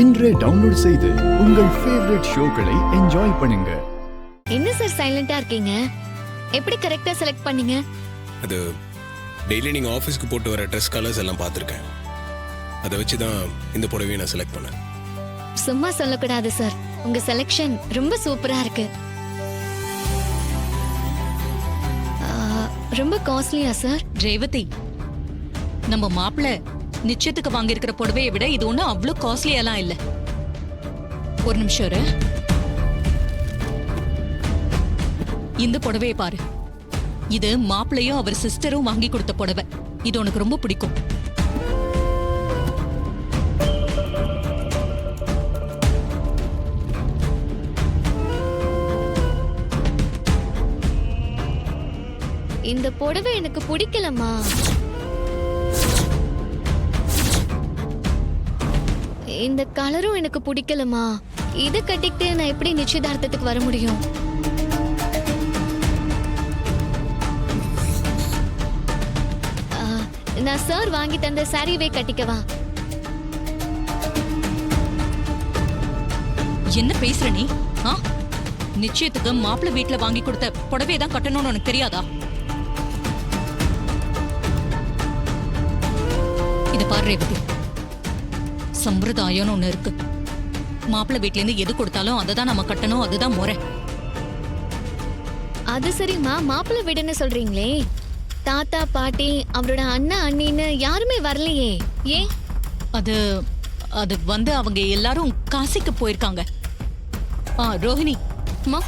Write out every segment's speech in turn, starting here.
இன்றே டவுன்லோட் செய்து உங்கள் ஃபேவரட் ஷோக்களை என்ஜாய் பண்ணுங்க. என்ன சார் சைலண்டா இருக்கீங்க? எப்படி கரெக்டா செலக்ட் பண்ணீங்க? அது டெய்லி நீங்க ஆபீஸ்க்கு போட்டு வர ட்ரெஸ் கலர்ஸ் எல்லாம் பார்த்துருக்கேன். அதை வச்சு தான் இந்த புடவையை நான் செலக்ட் பண்ணேன். சும்மா சொல்லக்கூடாது சார், உங்க செலக்ஷன் ரொம்ப சூப்பரா இருக்கு. ரொம்ப காஸ்ட்லியா சார்? ரேவதி, நம்ம மாப்பிள்ள நிச்சயத்துக்கு வாங்கியிருக்கிற புடவையை விட இது ஒன்றும் அவ்வளோ காஸ்ட்லியெல்லாம் இல்லை. ஒரு நிமிஷம் இரு. இந்த புடவையை பாரு. இது மாப்பிள்ளையும் அவர் சிஸ்டரும் வாங்கி கொடுத்த புடவை. இது உனக்கு ரொம்ப பிடிக்கும். இந்த புடவை எனக்கு பிடிக்கலமா. இந்த கலரும் எனக்கு பிடிக்கலமா. இத கட்டிக்கிட்டு நான் எப்படி நிச்சயதார்த்தத்துக்கு வர முடியும்? நான் சார் வாங்கி தந்த சாரிவே கட்டிக்கவா? என்ன பேசுற நீ? நிச்சயத்துக்கு மாப்பிள்ளை வீட்டுல வாங்கி கொடுத்த புடவை தான் கட்டணும்னு உனக்கு தெரியாதா? இத பாரு ரேவதி, சம்பிரதாயம்னு ஒண்ணு இருக்கு. மாப்பிள்ளை வீட்ல இருந்து எது கொடுத்தாலும் அதை தான் நம்ம கட்டணும், அதுதான் முறை. அது சரிம்மா, மாப்பிள்ளை வீடுன்னு சொல்றீங்களே, தாத்தா பாட்டி அவரோட அண்ணா அண்ணின்னு யாருமே வரலையே, ஏன்? அது அது வந்து அவங்க எல்லாரும் காசிக்கு போயிருக்காங்க. ரோஹிணி, அம்மா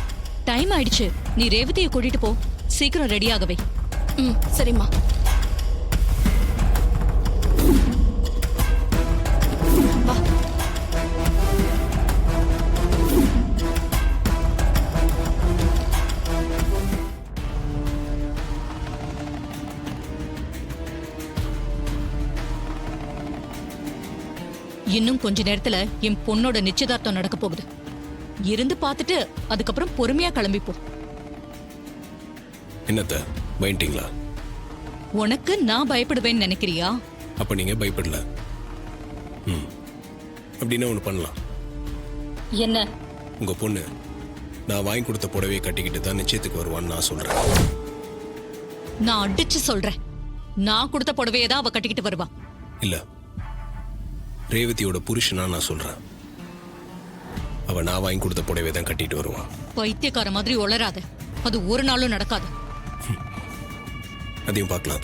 டைம் ஆயிடுச்சு, நீ ரேவதியை கூட்டிட்டு போ, சீக்கிரம் ரெடி ஆகவே. சரிம்மா. இன்னும் கொஞ்ச நேரத்துல என் பொண்ணோட நிச்சயதார்த்தம் நடக்க போகுது. இருந்து பார்த்துட்டு அதுக்கப்புறம் பொறுமையா கிளம்பிப்போ. என்னத்த பயந்துட்டீங்களா? உனக்கு நான் பயப்படுவேன்னு நினைக்கிறியா? அப்ப நீங்க பயப்படல. அப்படின்னா ஒண்ணு பண்ணலாம். என்ன? உங்க பொண்ணு நான் வாங்கி கொடுத்த புடவையை கட்டிக்கிட்டு தான் நிச்சயத்துக்கு வருவான்னு நான் சொல்றேன். நான் அடிச்சு சொல்றேன், நான் கொடுத்த புடவையை தான் அவ கட்டிக்கிட்டு வருவா. இல்ல, ரேவதியோட புருஷனா நான் சொல்றேன். அவ நான் வாங்கி கொடுத்த புடவை தான் கட்டிட்டு வருவான். பைத்தியக்கார மாதிரி உளராத, அது ஒரு நாளும் நடக்காது. அதையும் பார்க்கலாம்.